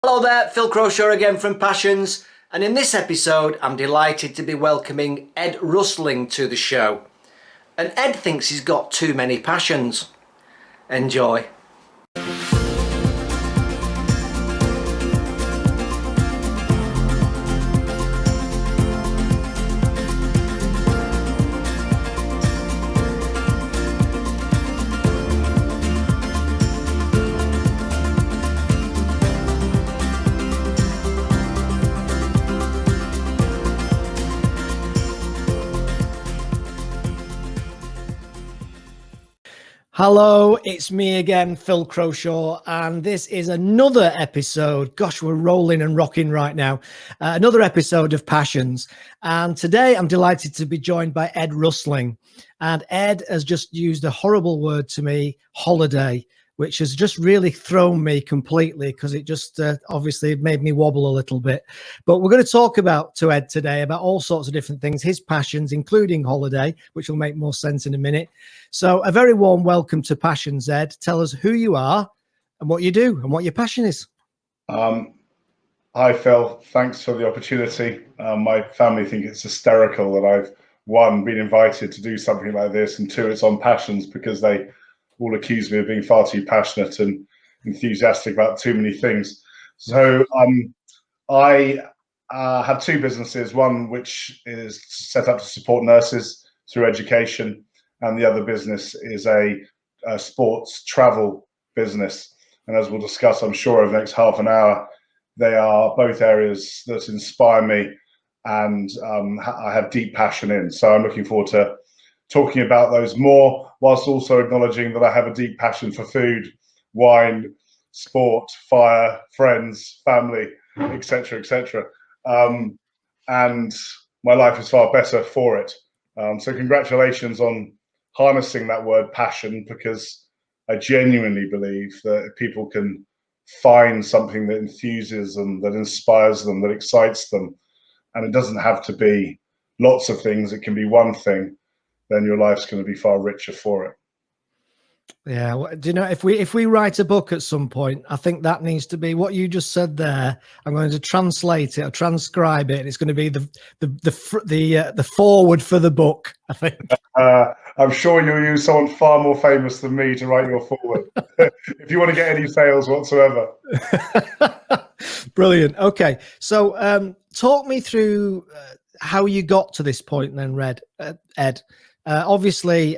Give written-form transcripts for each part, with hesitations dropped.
Hello there, Phil Croshaw again from Passions, and in this episode I'm delighted to be welcoming Ed Rusling to the show. And Ed thinks he's got too many passions. Enjoy. Hello, it's me again, Phil Croshaw, and this is another episode. Gosh, we're rolling and rocking right now. Another episode of Passions. And today I'm delighted to be joined by Ed Rusling. And Ed has just used a horrible word to me, holiday, which has just really thrown me completely because it just obviously made me wobble a little bit. But we're going to talk to Ed today about all sorts of different things, his passions, including holiday, which will make more sense in a minute. So a very warm welcome to Passions, Ed. Tell us who you are and what you do and what your passion is. Hi, Phil. Thanks for the opportunity. My family think it's hysterical that I've, one, been invited to do something like this, and two, it's on Passions because they all accuse me of being far too passionate and enthusiastic about too many things. So I have two businesses, one which is set up to support nurses through education, and the other business is a sports travel business. And as we'll discuss, I'm sure, over the next half an hour, they are both areas that inspire me and I have deep passion in. So I'm looking forward to talking about those more, whilst also acknowledging that I have a deep passion for food, wine, sport, fire, friends, family, etc., etc. And my life is far better for it. So congratulations on harnessing that word passion, because I genuinely believe that if people can find something that enthuses them, that inspires them, that excites them, and it doesn't have to be lots of things, it can be one thing, then your life's going to be far richer for it. Yeah, well, do you know, if we write a book at some point, I think that needs to be what you just said there. I'm going to translate it or transcribe it, and it's going to be the forward for the book, I think. I'm sure you'll use someone far more famous than me to write your forward, if you want to get any sales whatsoever. Brilliant. Okay, so talk me through how you got to this point then, Ed. Obviously,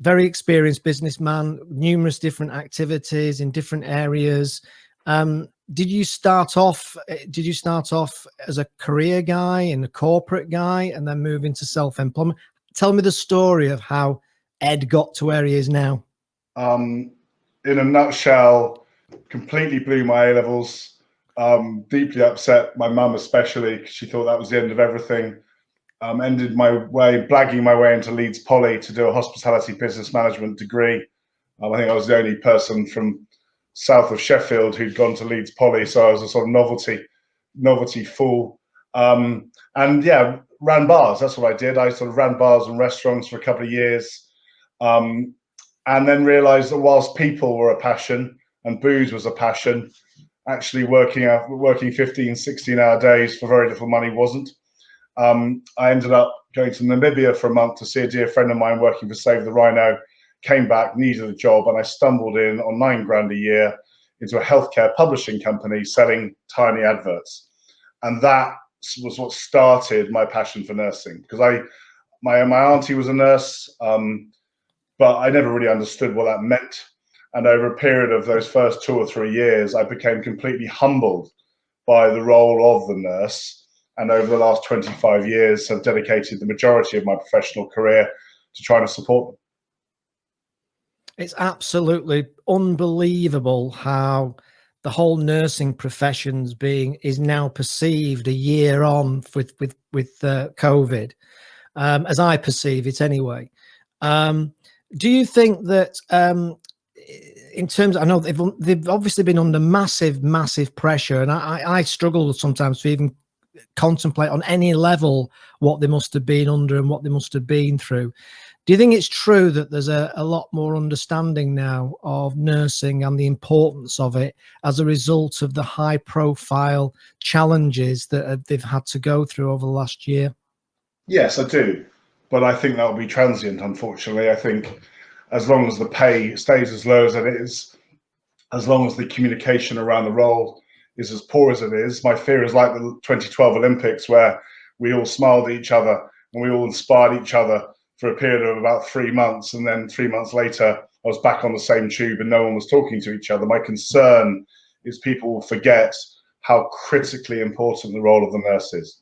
very experienced businessman, numerous different activities in different areas. Did you start off as a career guy and a corporate guy and then move into self-employment? Tell me the story of how Ed got to where he is now. In a nutshell, completely blew my A-levels, deeply upset my mum especially, because she thought that was the end of everything. Ended blagging my way into Leeds Poly to do a hospitality business management degree. I think I was the only person from south of Sheffield who'd gone to Leeds Poly, so I was a sort of novelty fool. And yeah, ran bars. That's what I did. I sort of ran bars and restaurants for a couple of years, and then realised that whilst people were a passion and booze was a passion, actually working 15, 16-hour days for very little money wasn't. I ended up going to Namibia for a month to see a dear friend of mine working for Save the Rhino, came back, needed a job, and I stumbled in on £9,000 a year into a healthcare publishing company selling tiny adverts. And that was what started my passion for nursing, because my auntie was a nurse, but I never really understood what that meant. And over a period of those first 2 or 3 years, I became completely humbled by the role of the nurse. And over the last 25 years, have dedicated the majority of my professional career to trying to support them. It's absolutely unbelievable how the whole nursing professions is now perceived a year on with COVID, as I perceive it anyway. Do you think that in terms, I know they've obviously been under massive pressure, and I struggle sometimes to even contemplate on any level what they must have been under and what they must have been through. Do you think it's true that there's a lot more understanding now of nursing and the importance of it as a result of the high profile challenges that they've had to go through over the last year? Yes, I do. But I think that will be transient, unfortunately. I think as long as the pay stays as low as it is, as long as the communication around the role is as poor as it is, my fear is like the 2012 Olympics, where we all smiled at each other and we all inspired each other for a period of about 3 months. And then 3 months later, I was back on the same tube and no one was talking to each other. My concern is people will forget how critically important the role of the nurse is.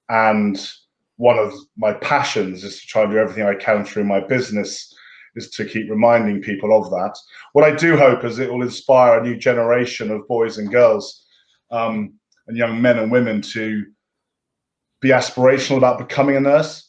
And one of my passions is to try and do everything I can through my business is to keep reminding people of that. What I do hope is it will inspire a new generation of boys and girls and young men and women to be aspirational about becoming a nurse.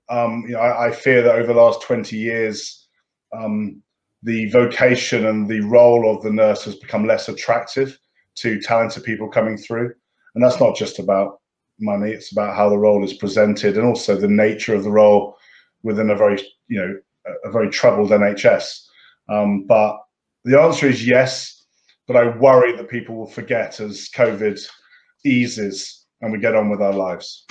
I fear that over the last 20 years, the vocation and the role of the nurse has become less attractive to talented people coming through. And that's not just about money, it's about how the role is presented and also the nature of the role within a very troubled NHS. But the answer is yes, but I worry that people will forget as COVID eases and we get on with our lives.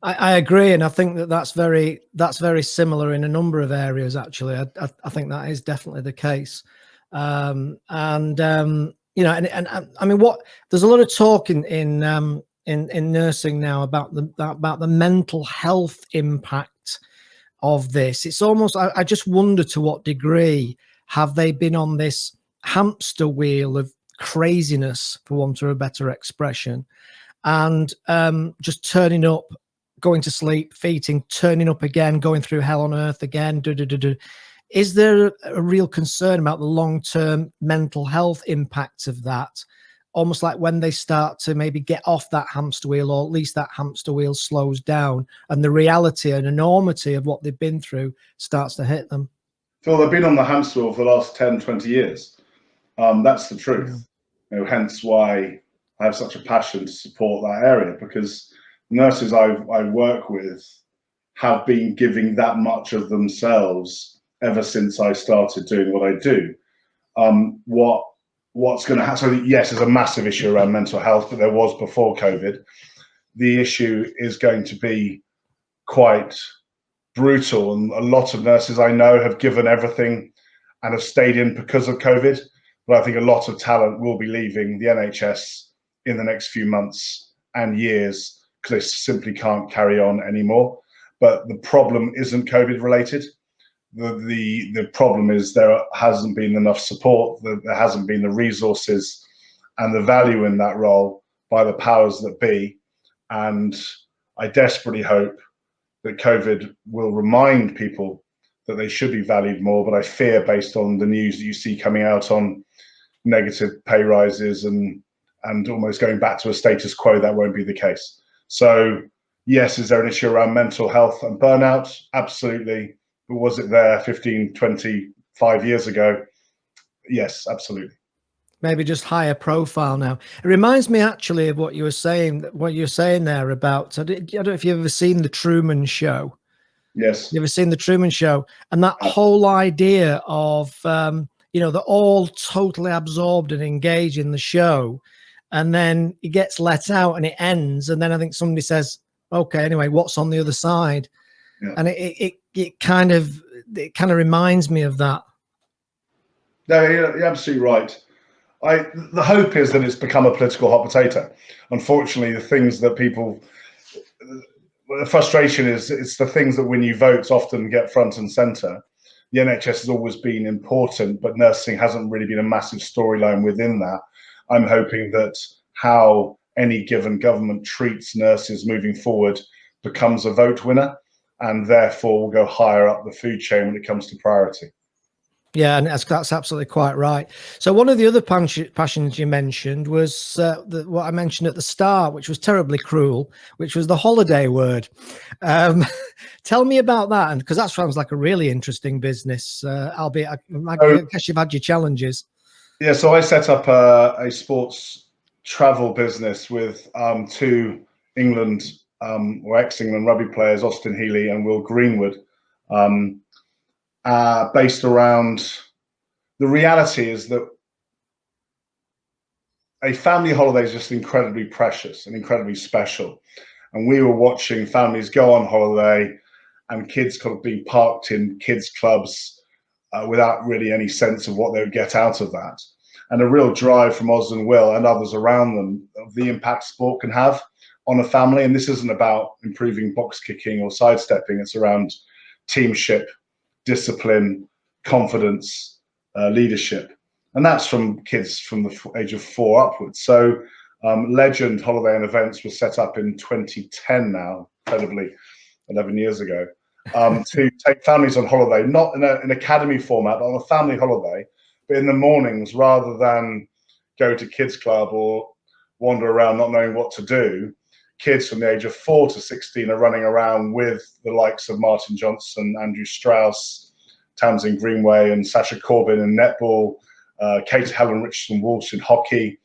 I agree, and I think that's very similar in a number of areas. Actually, I think that is definitely the case. I mean, there's a lot of talk in nursing now about the mental health impact of this. It's almost, I just wonder to what degree have they been on this hamster wheel of craziness, for want of a better expression, and just turning up, going to sleep, feeding, turning up again, going through hell on earth again. Is there a real concern about the long-term mental health impacts of that? Almost like when they start to maybe get off that hamster wheel, or at least that hamster wheel slows down and the reality and enormity of what they've been through starts to hit them. Phil, they've been on the hamster wheel for the last 10, 20 years. That's the truth. Yeah. Hence why I have such a passion to support that area, because nurses I work with have been giving that much of themselves ever since I started doing what I do. What's going to happen? So yes, there's a massive issue around mental health, but there was before COVID. The issue is going to be quite brutal, and a lot of nurses I know have given everything and have stayed in because of COVID. But I think a lot of talent will be leaving the NHS in the next few months and years because they simply can't carry on anymore. But the problem isn't COVID related. The problem is there hasn't been enough support, there hasn't been the resources and the value in that role by the powers that be. And I desperately hope that COVID will remind people that they should be valued more. But I fear, based on the news that you see coming out on negative pay rises and almost going back to a status quo, that won't be the case. So yes, is there an issue around mental health and burnout? Absolutely. But was it there 15, 25 years ago? Yes, absolutely. Maybe just higher profile now. It reminds me actually of what you were saying there about, I don't know if you've ever seen the Truman Show. Yes. You ever seen the Truman Show? And that whole idea of, they're all totally absorbed and engaged in the show. And then it gets let out and it ends. And then I think somebody says, okay, anyway, what's on the other side? Yeah. And it kind of reminds me of that. No, you're absolutely right. The hope is that it's become a political hot potato. Unfortunately, the things that the frustration is, it's the things that win you votes often get front and center. The NHS has always been important, but nursing hasn't really been a massive storyline within that. I'm hoping that how any given government treats nurses moving forward becomes a vote winner, and therefore will go higher up the food chain when it comes to priority. Yeah, and that's absolutely quite right. So one of the other passions you mentioned was what I mentioned at the start, which was terribly cruel, which was the holiday word. Tell me about that, and because that sounds like a really interesting business. Albeit, I guess you've had your challenges. Yeah, so I set up a sports travel business with two England or ex-England rugby players, Austin Healey and Will Greenwood. based around the reality is that a family holiday is just incredibly precious and incredibly special. And we were watching families go on holiday and kids kind of being parked in kids clubs without really any sense of what they would get out of that. And a real drive from Oz and Will and others around them of the impact sport can have on a family. And this isn't about improving box kicking or sidestepping. It's around teamship, discipline, confidence, leadership. And that's from kids from the age of 4 upwards. So Legend Holiday and Events was set up in 2010 now, incredibly, 11 years ago, to take families on holiday, not in an academy format, but on a family holiday, but in the mornings, rather than go to kids club or wander around not knowing what to do. Kids from the age of 4 to 16 are running around with the likes of Martin Johnson, Andrew Strauss, Tamsin Greenway, and Sasha Corbin in netball, Kate Helen Richardson Walsh in hockey.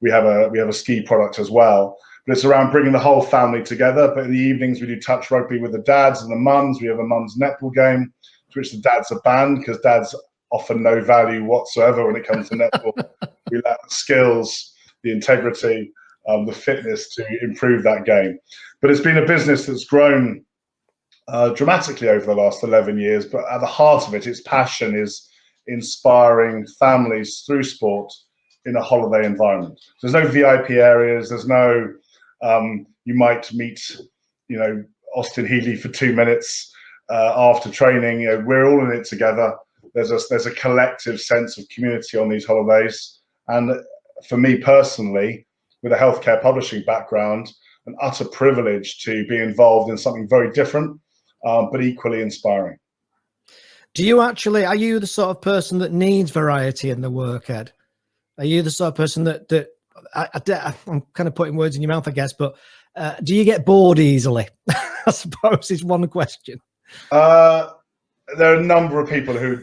We have a ski product as well, but it's around bringing the whole family together. But in the evenings we do touch rugby with the dads and the mums. We have a mums netball game, to which the dads are banned because dads offer no value whatsoever when it comes to netball. We lack the skills, the integrity, the fitness to improve that game. But it's been a business that's grown dramatically over the last 11 years. But at the heart of it, its passion is inspiring families through sport in a holiday environment. There's no VIP areas. There's no, you might meet, Austin Healy for 2 minutes after training. We're all in it together. There's a collective sense of community on these holidays. And for me personally, with a healthcare publishing background, an utter privilege to be involved in something very different, but equally inspiring. Are you the sort of person that needs variety in the work, Ed? Are you the sort of person that I'm kind of putting words in your mouth, I guess, but do you get bored easily? I suppose is one question. There are a number of people who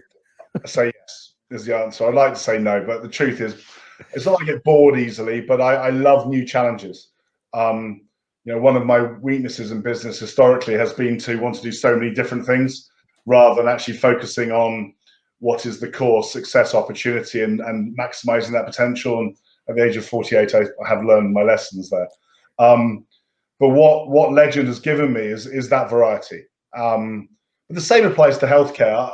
say yes is the answer. I'd like to say no, but the truth is, it's not like I get bored easily, but I love new challenges. One of my weaknesses in business historically has been to want to do so many different things rather than actually focusing on what is the core success opportunity and maximizing that potential. And at the age of 48, I have learned my lessons there. But what Legend has given me is that variety. But the same applies to healthcare.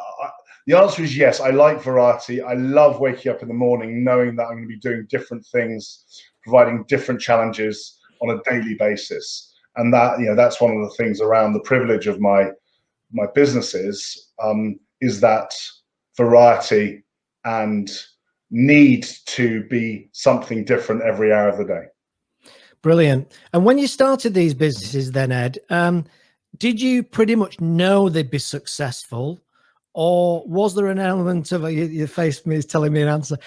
The answer is yes, I like variety. I love waking up in the morning knowing that I'm going to be doing different things, providing different challenges on a daily basis. And that's one of the things around the privilege of my businesses, is that variety and need to be something different every hour of the day. Brilliant. And when you started these businesses then, Ed, did you pretty much know they'd be successful? Or was there an element of your face is telling me an answer,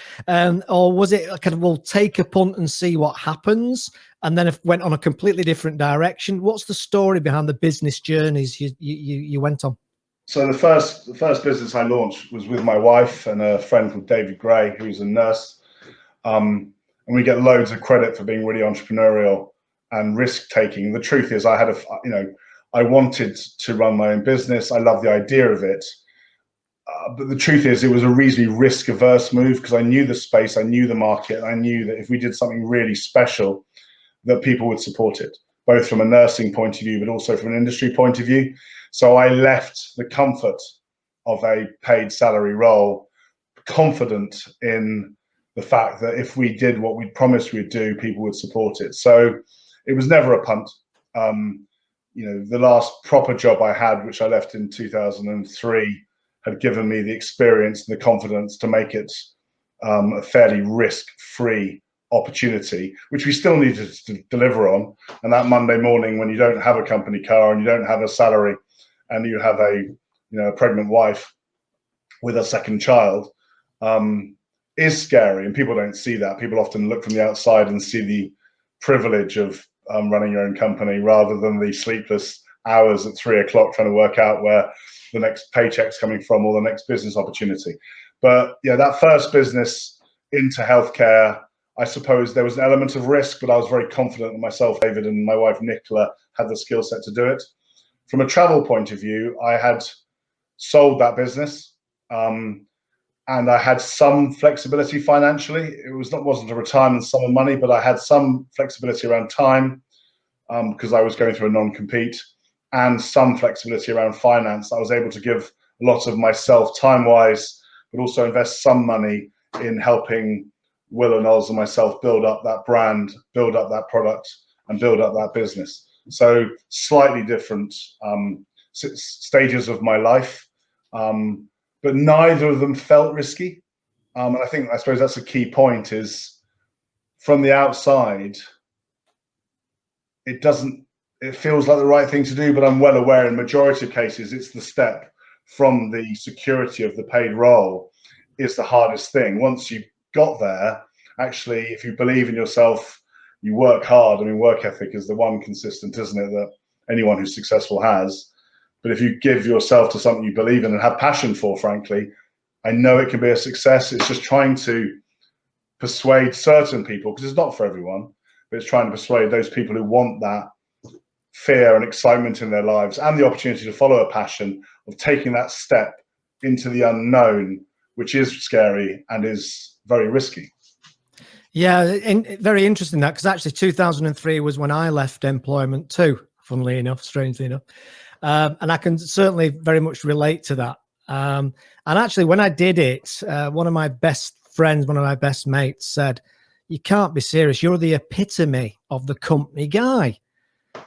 or was it kind of, we'll take a punt and see what happens, and then it went on a completely different direction? What's the story behind the business journeys you went on? So the first business I launched was with my wife and a friend called David Gray, who's a nurse, and we get loads of credit for being really entrepreneurial and risk taking. The truth is, I wanted to run my own business. I love the idea of it. But the truth is, it was a reasonably risk-averse move because I knew the space, I knew the market, and I knew that if we did something really special, that people would support it, both from a nursing point of view, but also from an industry point of view. So I left the comfort of a paid salary role, confident in the fact that if we did what we'd promised we'd do, people would support it. So it was never a punt. The last proper job I had, which I left in 2003, had given me the experience and the confidence to make it a fairly risk-free opportunity, which we still needed to deliver on. And that Monday morning, when you don't have a company car and you don't have a salary and you have a pregnant wife with a second child, is scary. And people don't see that. People often look from the outside and see the privilege of running your own company rather than the sleepless hours at 3 o'clock trying to work out where the next paycheck's coming from or the next business opportunity. But yeah, that first business into healthcare, I suppose there was an element of risk, but I was very confident that myself, David, and my wife, Nicola, had the skill set to do it. from a travel point of view, I had sold that business, and I had some flexibility financially. It wasn't a retirement sum of money, but I had some flexibility around time, because I was going through a non-compete, and some flexibility around finance. I was able to give a lot of myself time-wise, but also invest some money in helping Will and Oz and myself build up that brand, build up that product, and build up that business. So slightly different stages of my life, but neither of them felt risky. And I suppose that's a key point, is from the outside, it feels like the right thing to do, but I'm well aware in majority of cases, it's the step from the security of the paid role is the hardest thing. Once you've got there, actually, if you believe in yourself, you work hard. I mean, work ethic is the one consistent, isn't it, that anyone who's successful has. But if you give yourself to something you believe in and have passion for, frankly, I know it can be a success. It's just trying to persuade certain people, because it's not for everyone, but it's trying to persuade those people who want that fear and excitement in their lives and the opportunity to follow a passion, of taking that step into the unknown, which is scary and is very risky. Yeah, and very interesting that, because actually 2003 was when I left employment too, funnily enough, strangely enough. And I can certainly very much relate to that. And actually, when I did it, one of my best friends, one of my best mates said, "You can't be serious. You're the epitome of the company guy.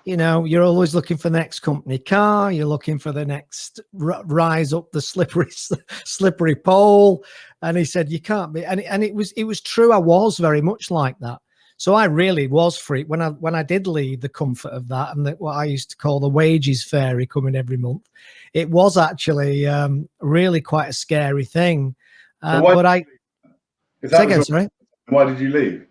You know, you're always looking for the next company car. You're looking for the next rise up the slippery pole." And he said, "You can't be." And it was true. I was very much like that. So I really was free when I did leave the comfort of that, and what I used to call the wages fairy coming every month. It was actually really quite a scary thing. Why did you leave?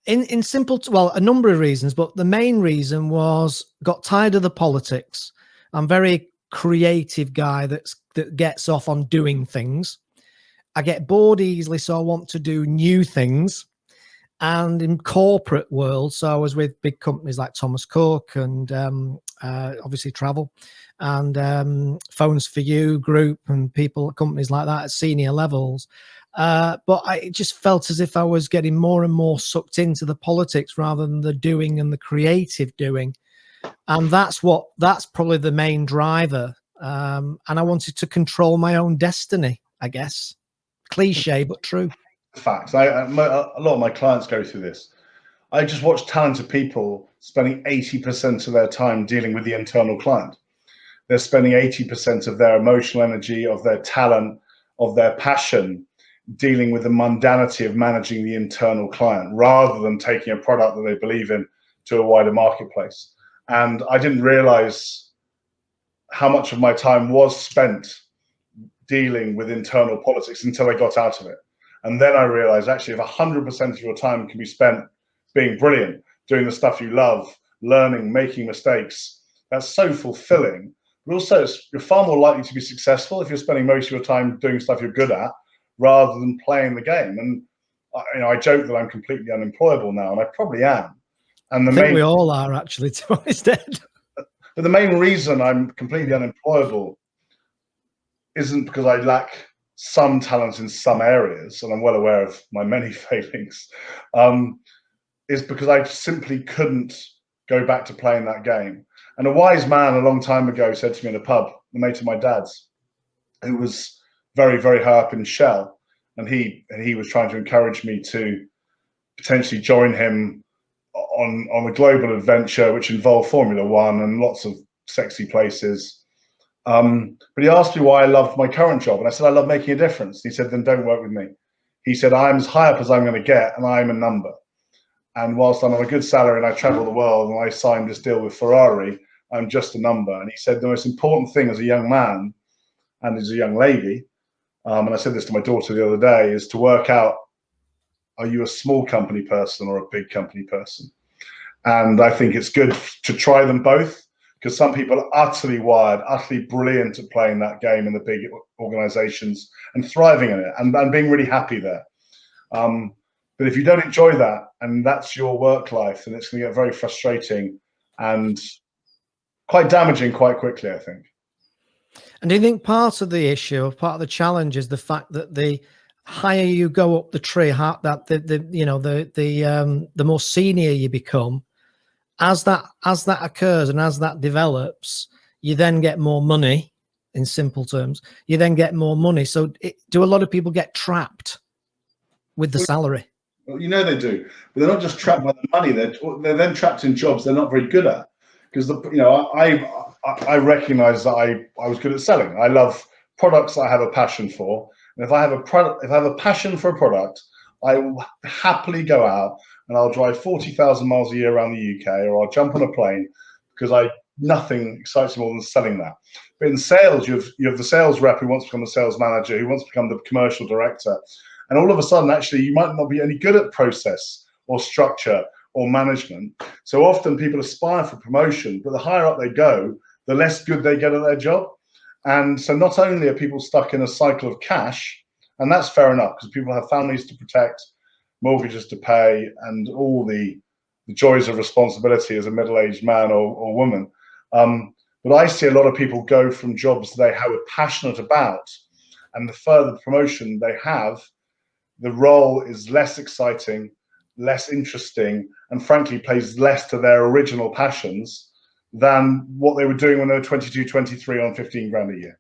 In simple, well, a number of reasons, but the main reason was got tired of the politics. I'm a very creative guy that gets off on doing things. I get bored easily, so I want to do new things. And in corporate world, so I was with big companies like Thomas Cook and obviously travel, and Phones for You group and companies like that at senior levels. But it just felt as if I was getting more and more sucked into the politics rather than the doing and the creative doing. And that's probably the main driver. And I wanted to control my own destiny, I guess. Cliche, but true. Facts. A lot of my clients go through this. I just watch talented people spending 80% of their time dealing with the internal client. They're spending 80% of their emotional energy, of their talent, of their passion, dealing with the mundanity of managing the internal client, rather than taking a product that they believe in to a wider marketplace. And I didn't realize how much of my time was spent dealing with internal politics until I got out of it. And then I realized, actually, if 100% of your time can be spent being brilliant, doing the stuff you love, learning, making mistakes, that's so fulfilling. But also, you're far more likely to be successful if you're spending most of your time doing stuff you're good at, rather than playing the game. And I joke that I'm completely unemployable now, and I probably am. And I think we all are, actually, to be honest, Ed. But the main reason I'm completely unemployable isn't because I lack some talent in some areas, and I'm well aware of my many failings, is because I simply couldn't go back to playing that game. And a wise man a long time ago said to me in a pub, a mate of my dad's, who was very, very high up in Shell, and he was trying to encourage me to potentially join him on a global adventure which involved Formula One and lots of sexy places. But he asked me why I loved my current job, and I said I love making a difference. He said, then don't work with me. He said, I'm as high up as I'm going to get, and I'm a number. And whilst I'm on a good salary and I travel the world and I signed this deal with Ferrari, I'm just a number. And he said the most important thing as a young man and as a young lady, and I said this to my daughter the other day, is to work out, are you a small company person or a big company person? And I think it's good to try them both, because some people are utterly wired, utterly brilliant at playing that game in the big organizations and thriving in it and being really happy there. But if you don't enjoy that and that's your work life, then it's going to get very frustrating and quite damaging quite quickly, I think. And do you think part of the issue, or part of the challenge, is the fact that the higher you go up the tree, that the more senior you become, as that occurs and as that develops, you then get more money. In simple terms, you then get more money. So do a lot of people get trapped with the salary? Well, you know they do, but they're not just trapped by the money. They're then trapped in jobs they're not very good at, because I recognize that I was good at selling. I love products I have a passion for, and if I have a passion for a product, I will happily go out and I'll drive 40,000 miles a year around the UK, or I'll jump on a plane, because nothing excites me more than selling that. But in sales, you have the sales rep who wants to become a sales manager, who wants to become the commercial director. And all of a sudden, actually, you might not be any good at process or structure or management. So often people aspire for promotion, but the higher up they go, the less good they get at their job. And so not only are people stuck in a cycle of cash, and that's fair enough, because people have families to protect, mortgages to pay, and all the joys of responsibility as a middle-aged man or woman. But I see a lot of people go from jobs they were passionate about, and the further promotion they have, the role is less exciting, less interesting, and frankly plays less to their original passions than what they were doing when they were 22, 23 on 15 grand a year.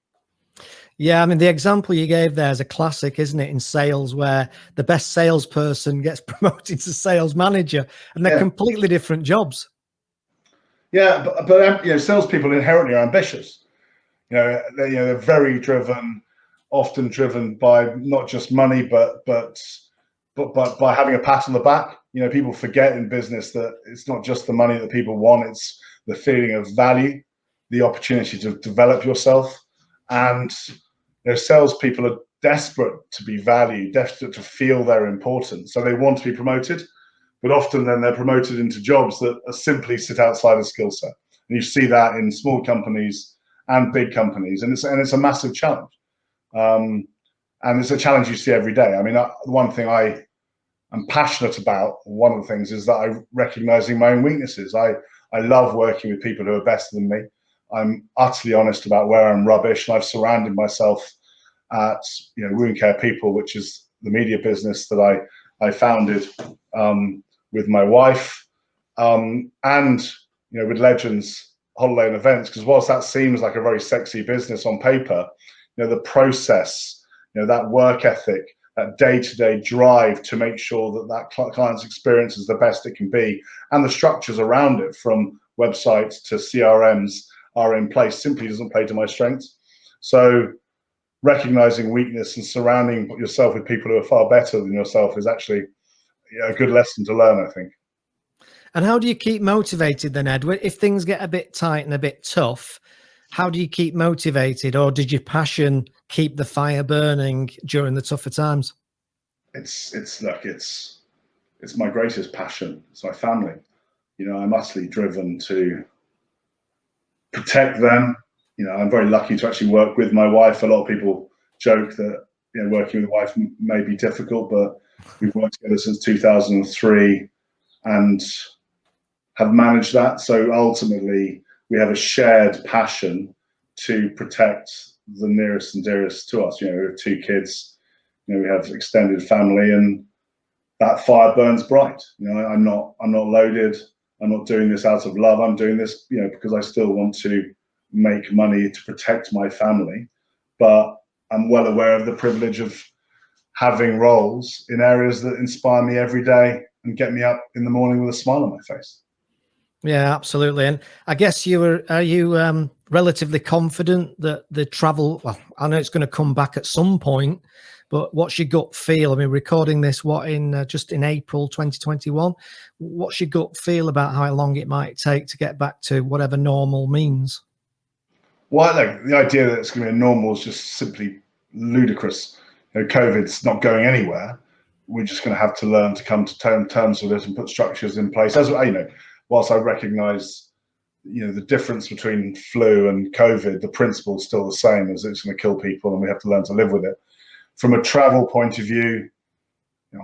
Yeah, I mean, the example you gave there is a classic, isn't it, in sales, where the best salesperson gets promoted to sales manager, and they're completely different jobs. Yeah, but salespeople inherently are ambitious. They're very driven, often driven by not just money, but by having a pat on the back. People forget in business that it's not just the money that people want; it's the feeling of value, the opportunity to develop yourself, and salespeople are desperate to be valued, desperate to feel they're important, so they want to be promoted. But often then they're promoted into jobs that simply sit outside a skill set. And you see that in small companies and big companies, and it's a massive challenge. And it's a challenge you see every day. I mean, one thing I am passionate about, one of the things, is that I'm recognizing my own weaknesses. I love working with people who are better than me. I'm utterly honest about where I'm rubbish, and I've surrounded myself at Wound Care People, which is the media business that I founded with my wife, and with Legends Holiday and Events, because whilst that seems like a very sexy business on paper, the process, that work ethic, that day-to-day drive to make sure that client's experience is the best it can be, and the structures around it, from websites to CRMs, are in place, simply doesn't play to my strengths. So recognizing weakness and surrounding yourself with people who are far better than yourself is actually a good lesson to learn, I think. And how do you keep motivated then, Ed? If things get a bit tight and a bit tough, how do you keep motivated, or did your passion keep the fire burning during the tougher times? It's my greatest passion. It's my family. I'm utterly driven to protect them. I'm very lucky to actually work with my wife. A lot of people joke that working with a wife may be difficult, but we've worked together since 2003 and have managed that. So ultimately, we have a shared passion to protect the nearest and dearest to us. We have 2 kids, we have extended family, and that fire burns bright. I'm not loaded. I'm not doing this out of love. I'm doing this, because I still want to make money to protect my family. But I'm well aware of the privilege of having roles in areas that inspire me every day and get me up in the morning with a smile on my face. Yeah, absolutely. And I guess are you relatively confident that the travel, well, I know it's going to come back at some point, but what's your gut feel? I mean, recording this, just in April 2021, what's your gut feel about how long it might take to get back to whatever normal means? Well, the idea that it's going to be normal is just simply ludicrous. COVID's not going anywhere. We're just going to have to learn to come to terms with it and put structures in place. As whilst I recognise, the difference between flu and COVID, the principle is still the same, as it's going to kill people, and we have to learn to live with it. From a travel point of view,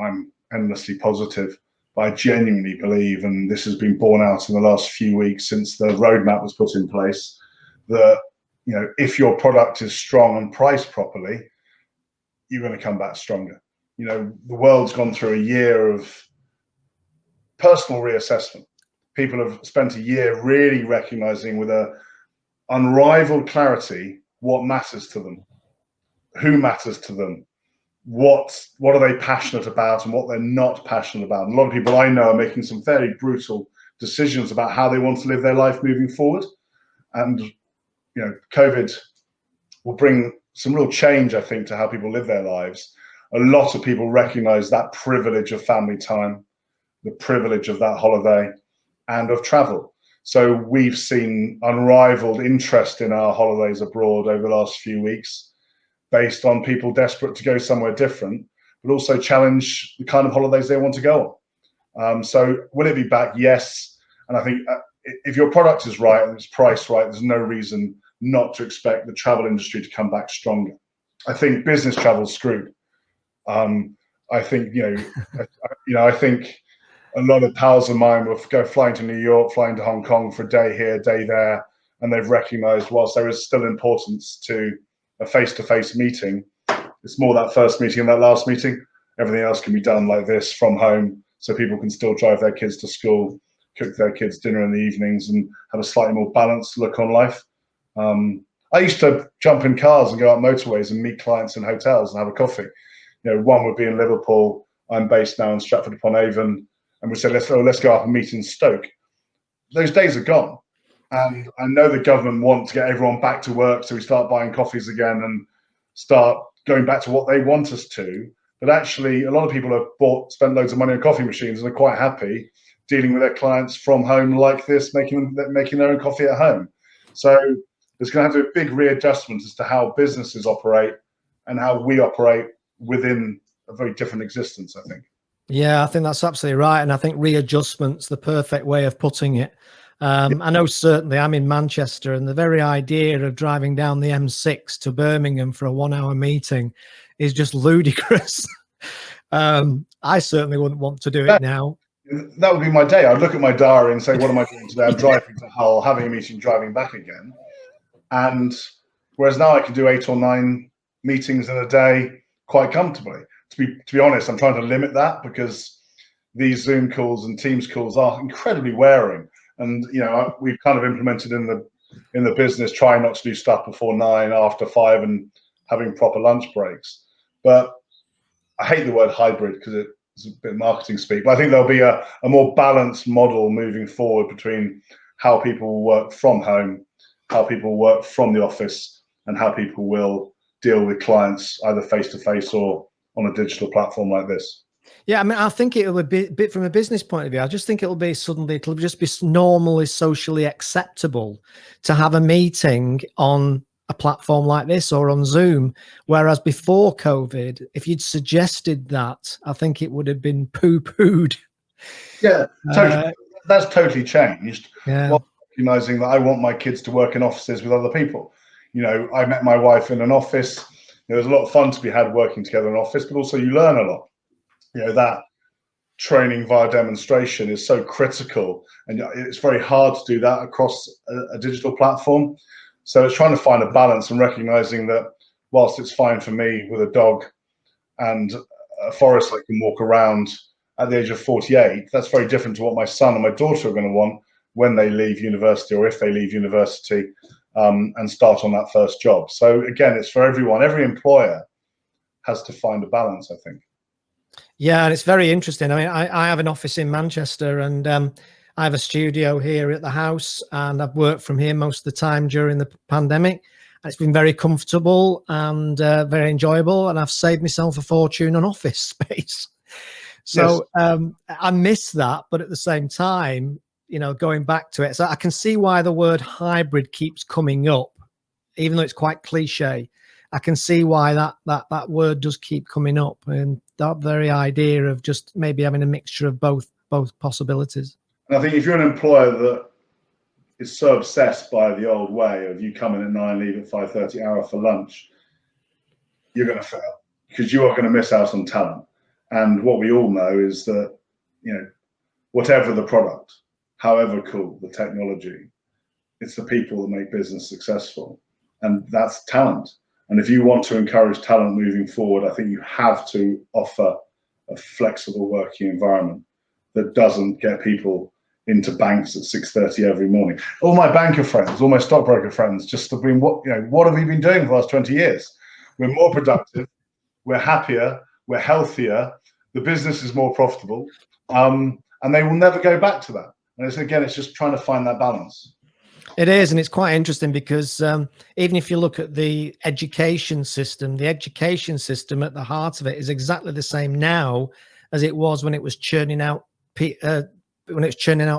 I'm endlessly positive. But I genuinely believe, and this has been borne out in the last few weeks since the roadmap was put in place, that if your product is strong and priced properly, you're going to come back stronger. The world's gone through a year of personal reassessment. People have spent a year really recognizing with a unrivaled clarity what matters to them, who matters to them, what are they passionate about and what they're not passionate about. And a lot of people I know are making some fairly brutal decisions about how they want to live their life moving forward. And COVID will bring some real change, I think, to how people live their lives. A lot of people recognize that privilege of family time, the privilege of that holiday, and of travel. So we've seen unrivaled interest in our holidays abroad over the last few weeks, based on people desperate to go somewhere different, but also challenge the kind of holidays they want to go on. So will it be back? Yes. And I think if your product is right and it's priced right, there's no reason not to expect the travel industry to come back stronger. I think business travel's screwed. I think, I think a lot of pals of mine will go flying to New York, flying to Hong Kong for a day here, a day there, and they've recognized whilst there is still importance to a face-to-face meeting, it's more that first meeting and that last meeting. Everything else can be done like this from home, so people can still drive their kids to school, cook their kids dinner in the evenings, and have a slightly more balanced look on life. I used to jump in cars and go out motorways and meet clients in hotels and have a coffee. One would be in Liverpool. I'm based now in Stratford-upon-Avon, and we said, let's go up and meet in Stoke. Those days are gone. And I know the government want to get everyone back to work, so we start buying coffees again and start going back to what they want us to. But actually, a lot of people have spent loads of money on coffee machines and are quite happy dealing with their clients from home like this, making their own coffee at home. So there's going to have to be a big readjustment as to how businesses operate and how we operate within a very different existence, I think. Yeah, I think that's absolutely right. And I think readjustment's the perfect way of putting it. I know certainly I'm in Manchester, and the very idea of driving down the M6 to Birmingham for a 1-hour meeting is just ludicrous. I certainly wouldn't want to do it now. That would be my day. I'd look at my diary and say, what am I doing today? I'm driving to Hull, having a meeting, driving back again. And whereas now I can do 8 or 9 meetings in a day quite comfortably. To be honest, I'm trying to limit that because these Zoom calls and Teams calls are incredibly wearing. And we've kind of implemented in the business trying not to do stuff before 9, after 5, and having proper lunch breaks. But I hate the word hybrid because it's a bit marketing speak. But I think there'll be a more balanced model moving forward between how people work from home, how people work from the office, and how people will deal with clients either face-to-face or on a digital platform like this. Yeah, I mean, I think it will be a bit from a business point of view. I just think it'll just be normally socially acceptable to have a meeting on a platform like this or on Zoom. Whereas before COVID, if you'd suggested that, I think it would have been poo-pooed. Yeah, totally. That's totally changed. Yeah. While recognizing that I want my kids to work in offices with other people. I met my wife in an office. There's a lot of fun to be had working together in an office, but also you learn a lot. That training via demonstration is so critical, and it's very hard to do that across a digital platform. So it's trying to find a balance and recognizing that whilst it's fine for me with a dog and a forest I can walk around at the age of 48, that's very different to what my son and my daughter are going to want when they leave university, or if they leave university and start on that first job. So again, it's for everyone. Every employer has to find a balance, I think. Yeah, and it's very interesting. I mean, I have an office in Manchester, and I have a studio here at the house, and I've worked from here most of the time during the pandemic. It's been very comfortable and very enjoyable, and I've saved myself a fortune on office space. So yes. I miss that, but at the same time, going back to it, so I can see why the word hybrid keeps coming up, even though it's quite cliche. I can see why that word does keep coming up, and that very idea of just maybe having a mixture of both possibilities. And I think if you're an employer that is so obsessed by the old way of you coming at 9, leave at 5:30, hour for lunch, you're going to fail because you are going to miss out on talent. And what we all know is that whatever the product, however cool the technology, it's the people that make business successful. And that's talent. And if you want to encourage talent moving forward, I think you have to offer a flexible working environment that doesn't get people into banks at 6:30 every morning. All my banker friends, all my stockbroker friends, just have been, what have we been doing for the last 20 years? We're more productive, we're happier, we're healthier, the business is more profitable, and they will never go back to that. And it's just trying to find that balance. It is, and it's quite interesting because even if you look at the education system at the heart of it is exactly the same now as it was when it was churning out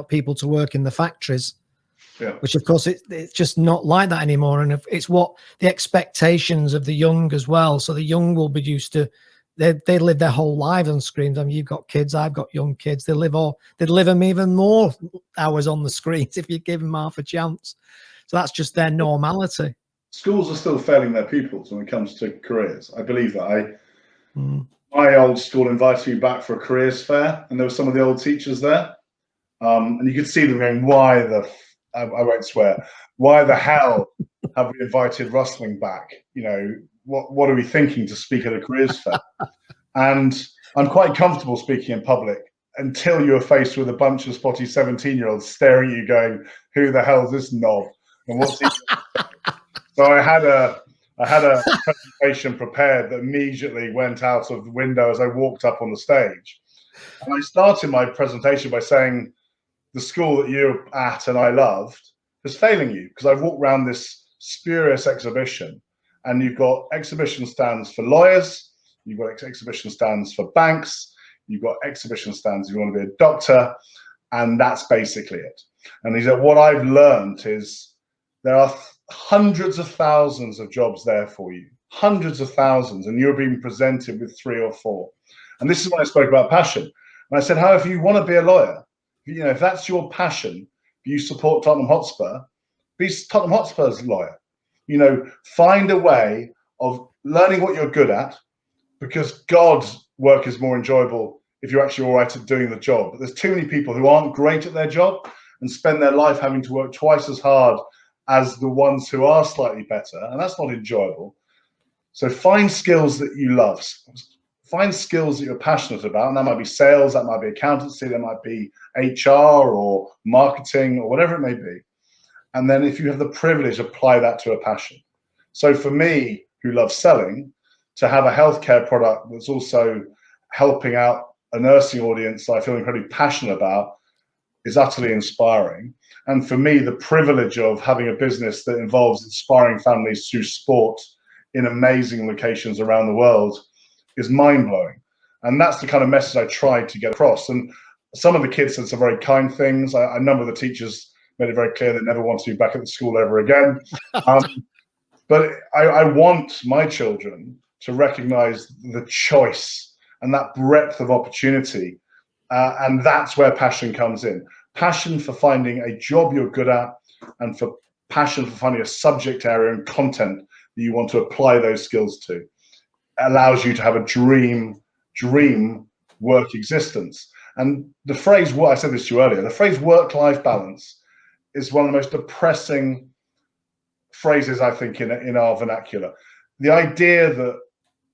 people to work in the factories. Yeah. Which of course it's just not like that anymore, and it's what the expectations of the young as well. So the young will be used to. They live their whole lives on screens. I mean, you've got kids, I've got young kids. They'd live them even more hours on the screens if you give them half a chance. So that's just their normality. Schools are still failing their pupils when it comes to careers. I believe that. My old school invited me back for a careers fair, and there were some of the old teachers there, and you could see them going, "Why I won't swear. Why the hell have we invited Rusling back? What are we thinking to speak at a careers fair?" And I'm quite comfortable speaking in public until you're faced with a bunch of spotty 17-year-olds staring at you going, "Who the hell is this knob? And what's he?" So I had a presentation prepared that immediately went out of the window as I walked up on the stage. And I started my presentation by saying, the school that you're at and I loved is failing you, because I've walked around this spurious exhibition, and you've got exhibition stands for lawyers, you've got exhibition stands for banks, you've got exhibition stands if you want to be a doctor, and that's basically it. And he said, what I've learned is there are hundreds of thousands of jobs there for you, hundreds of thousands, and you're being presented with 3 or 4. And this is when I spoke about passion. And I said, however, if you want to be a lawyer, if that's your passion, you support Tottenham Hotspur, be Tottenham Hotspur's lawyer. Find a way of learning what you're good at, because God's work is more enjoyable if you're actually all right at doing the job. But there's too many people who aren't great at their job and spend their life having to work twice as hard as the ones who are slightly better, and that's not enjoyable. So find skills that you love. Find skills that you're passionate about, and that might be sales, that might be accountancy, that might be HR or marketing or whatever it may be. And then if you have the privilege, apply that to a passion. So for me, who loves selling, to have a healthcare product that's also helping out a nursing audience that I feel incredibly passionate about is utterly inspiring. And for me, the privilege of having a business that involves inspiring families through sport in amazing locations around the world is mind-blowing. And that's the kind of message I tried to get across. And some of the kids said some very kind things. A number of the teachers made it very clear they never want to be back at the school ever again. But I want my children to recognize the choice and that breadth of opportunity. And that's where passion comes in. Passion for finding a job you're good at, and for passion for finding a subject area and content that you want to apply those skills to, allows you to have a dream work existence. And the phrase, I said this to you earlier, the phrase work-life balance is one of the most depressing phrases, I think, in our vernacular. The idea that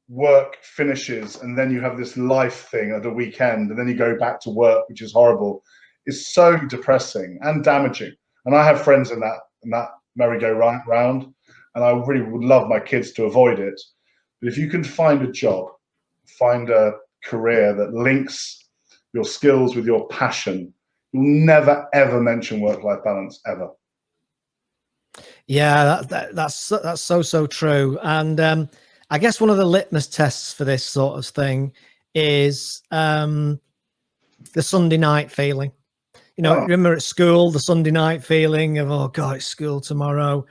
work finishes and then you have this life thing at the weekend and then you go back to work, which is horrible, is so depressing and damaging. And I have friends in that merry-go-round, and I really would love my kids to avoid it. But if you can find a job, find a career that links your skills with your passion, you'll never, ever mention work-life balance, ever. Yeah, that's so true. And I guess one of the litmus tests for this sort of thing is the Sunday night feeling. Remember at school, the Sunday night feeling of, oh God, it's school tomorrow.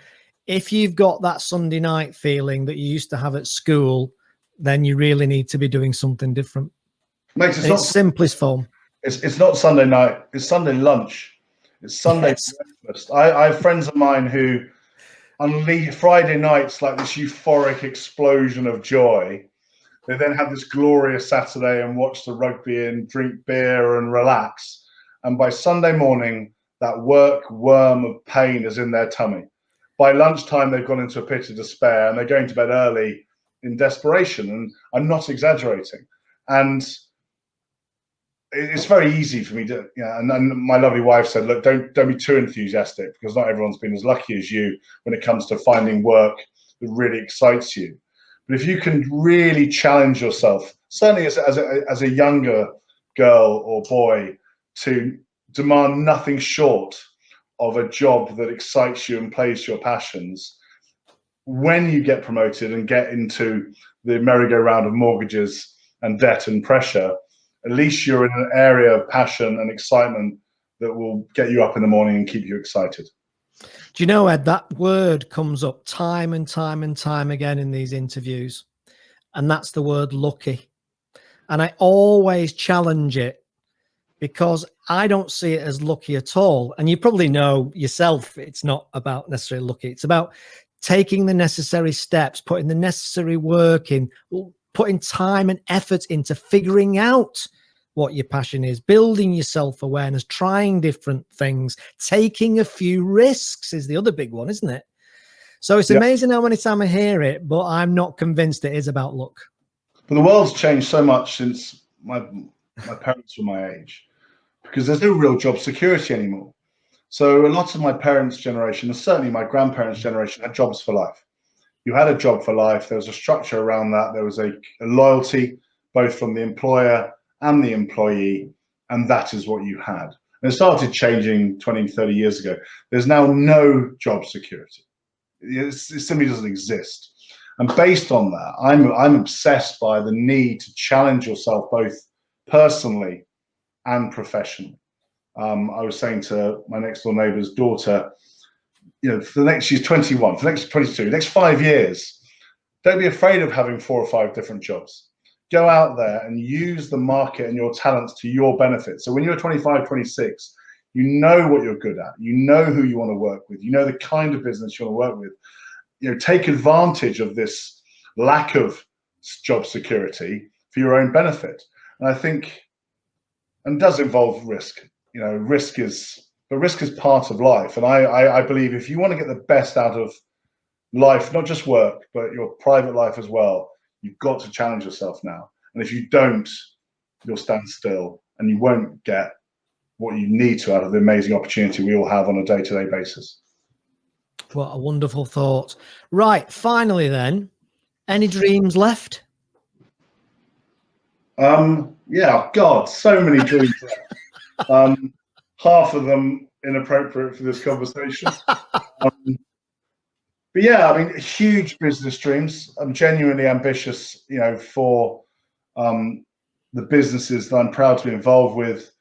If you've got that Sunday night feeling that you used to have at school, then you really need to be doing something different. Mate, it's simplest form. It's not Sunday night. It's Sunday lunch. It's Sunday breakfast. I have friends of mine who on Friday nights, like this euphoric explosion of joy, they then have this glorious Saturday and watch the rugby and drink beer and relax. And by Sunday morning, that work worm of pain is in their tummy. By lunchtime, they've gone into a pit of despair and they're going to bed early in desperation. And I'm not exaggerating. And it's very easy for me to, and my lovely wife said, look, don't be too enthusiastic, because not everyone's been as lucky as you when it comes to finding work that really excites you. But if you can really challenge yourself, certainly as a younger girl or boy, to demand nothing short of a job that excites you and plays to your passions, when you get promoted and get into the merry-go-round of mortgages and debt and pressure, at least you're in an area of passion and excitement that will get you up in the morning and keep you excited. Do you know, Ed, that word comes up time and time and time again in these interviews, and that's the word lucky. And I always challenge it, because I don't see it as lucky at all. And you probably know yourself, it's not about necessarily lucky. It's about taking the necessary steps, putting the necessary work in, putting time and effort into figuring out what your passion is, building your self-awareness, trying different things, taking a few risks is the other big one, isn't it? So it's amazing how many times I hear it, but I'm not convinced it is about luck. But the world's changed so much since my parents were my age, because there's no real job security anymore. So a lot of my parents' generation, and certainly my grandparents' generation, had jobs for life. You had a job for life. There was a structure around that. There was a loyalty, both from the employer and the employee, and that is what you had. And it started changing 20, 30 years ago. There's now no job security. It simply doesn't exist. And based on that, I'm obsessed by the need to challenge yourself both personally and professionally. I was saying to my next door neighbor's daughter, she's 21, for the next 22, next 5 years, don't be afraid of having 4 or 5 different jobs. Go out there and use the market and your talents to your benefit. So when you're 25, 26, you know what you're good at. You know who you want to work with. You know the kind of business you want to work with. Take advantage of this lack of job security for your own benefit. And I think, and does involve risk. Risk is part of life. And I believe if you want to get the best out of life, not just work, but your private life as well, you've got to challenge yourself now. And if you don't, you'll stand still and you won't get what you need to out of the amazing opportunity we all have on a day-to-day basis. What a wonderful thought. Right, finally then, any dreams left? Yeah, God, so many dreams left. Half of them inappropriate for this conversation. But yeah, I mean, huge business dreams. I'm genuinely ambitious, for the businesses that I'm proud to be involved with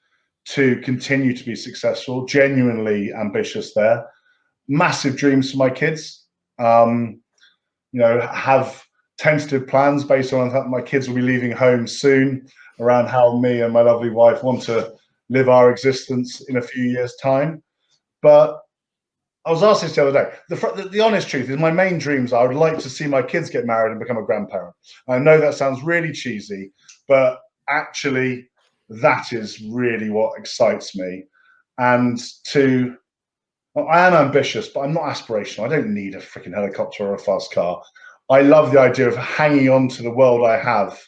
to continue to be successful. Genuinely ambitious there. Massive dreams for my kids. Have tentative plans based on that my kids will be leaving home soon, around how me and my lovely wife want to live our existence in a few years' time. But I was asked this the other day. The honest truth is my main dreams are I would like to see my kids get married and become a grandparent. I know that sounds really cheesy, but actually that is really what excites me. And I am ambitious, but I'm not aspirational. I don't need a freaking helicopter or a fast car. I love the idea of hanging on to the world I have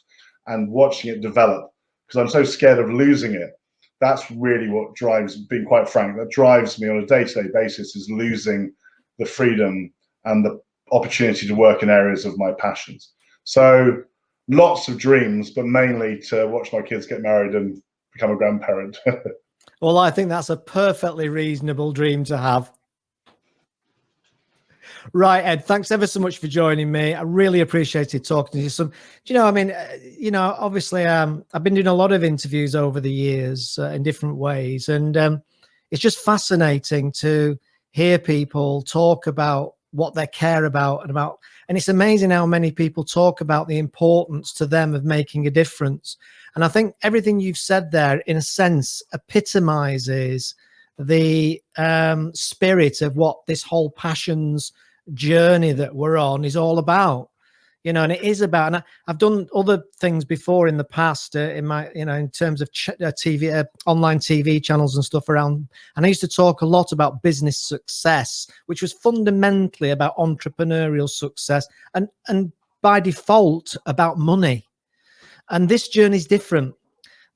and watching it develop, because I'm so scared of losing it. That's really what drives, being quite frank, that drives me on a day-to-day basis, is losing the freedom and the opportunity to work in areas of my passions. So lots of dreams, but mainly to watch my kids get married and become a grandparent. Well, I think that's a perfectly reasonable dream to have. Right, Ed, thanks ever so much for joining me. I really appreciated talking to you. Obviously, I've been doing a lot of interviews over the years in different ways. And it's just fascinating to hear people talk about what they care about. And it's amazing how many people talk about the importance to them of making a difference. And I think everything you've said there, in a sense, epitomizes the spirit of what this whole passions journey that we're on is all about. and it is about, and I've done other things before in the past in my, in terms of TV, online TV channels and stuff around. And I used to talk a lot about business success, which was fundamentally about entrepreneurial success and by default about money. And this journey is different.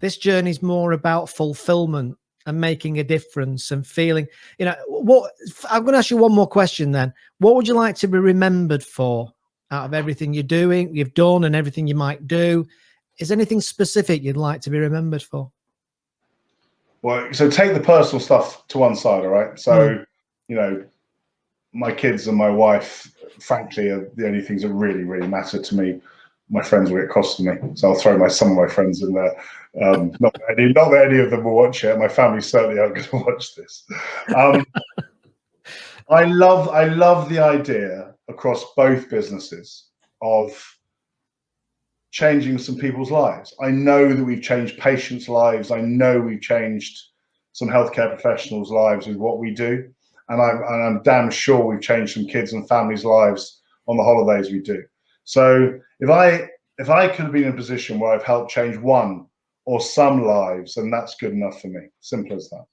This journey is more about fulfillment and making a difference and feeling, what I'm going to ask you one more question then. What would you like to be remembered for out of everything you've done and everything you might do? Is anything specific you'd like to be remembered for? Well, so take the personal stuff to one side, all right? So, my kids and my wife, frankly, are the only things that really, really matter to me. My friends will get cross to me, so I'll throw some of my friends in there. Not that any of them will watch it. My family certainly aren't going to watch this. I love the idea across both businesses of changing some people's lives. I know that we've changed patients' lives. I know we've changed some healthcare professionals' lives with what we do, and I'm damn sure we've changed some kids and families' lives on the holidays we do. So if I could have been in a position where I've helped change one or some lives, then that's good enough for me. Simple as that.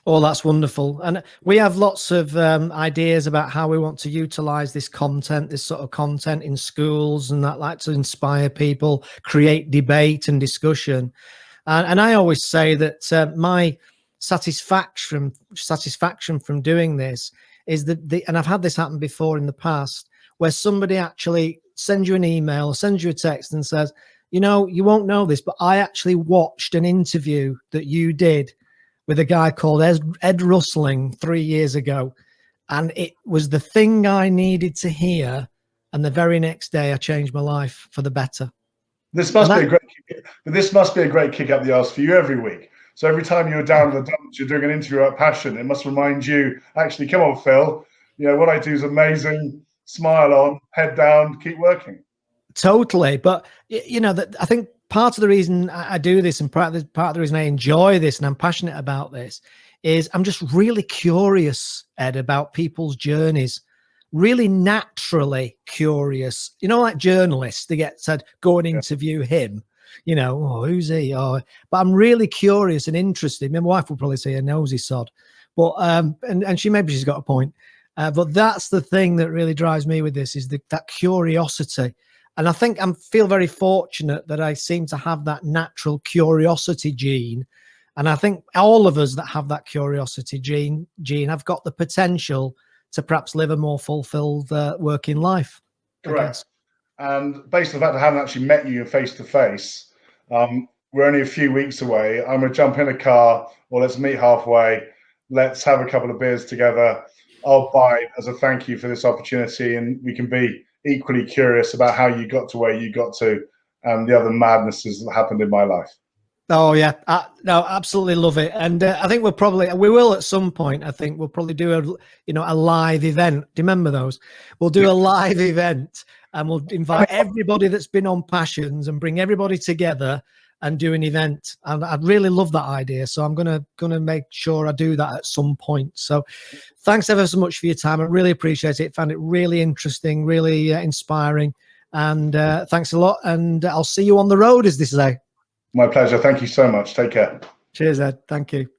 Oh, that's wonderful. And we have lots of ideas about how we want to utilize this sort of content in schools, and that like to inspire people, create debate and discussion. And I always say that my satisfaction from doing this is that and I've had this happen before in the past, where somebody actually sends you an email or sends you a text and says, you won't know this, but I actually watched an interview that you did with a guy called Ed Rusling 3 years ago, and it was the thing I needed to hear. And the very next day, I changed my life for the better. This must be a great kick up the arse for you every week. So every time you're down in the dumps, you're doing an interview about passion, it must remind you, actually, come on, Phil, what I do is amazing. Smile on, head down, keep working. Totally. But, I think part of the reason I do this, and part of the reason I enjoy this and I'm passionate about this, is I'm just really curious, Ed, about people's journeys. Really naturally curious. Like journalists, they get said, go and interview him. Who's he? But I'm really curious and interested. My wife will probably say a nosy sod, but and she's got a point. But that's the thing that really drives me with this, is that curiosity. And I think I feel very fortunate that I seem to have that natural curiosity gene. And I think all of us that have that curiosity gene have got the potential to perhaps live a more fulfilled working life. Correct. And based on the fact I haven't actually met you face to face, we're only a few weeks away. I'm going to jump in a car, or let's meet halfway. Let's have a couple of beers together. I'll buy as a thank you for this opportunity, and we can be equally curious about how you got to where you got to and the other madnesses that happened in my life. Oh yeah, no, absolutely love it. And I think we will at some point. I think we'll probably do a live event. Do you remember those? We'll do a live event, and we'll invite everybody that's been on Passions and bring everybody together and do an event. And I'd really love that idea. So I'm gonna make sure I do that at some point. So thanks ever so much for your time. I really appreciate it. Found it really interesting, really inspiring. And thanks a lot. And I'll see you on the road, as they say. My pleasure. Thank you so much. Take care. Cheers, Ed. Thank you.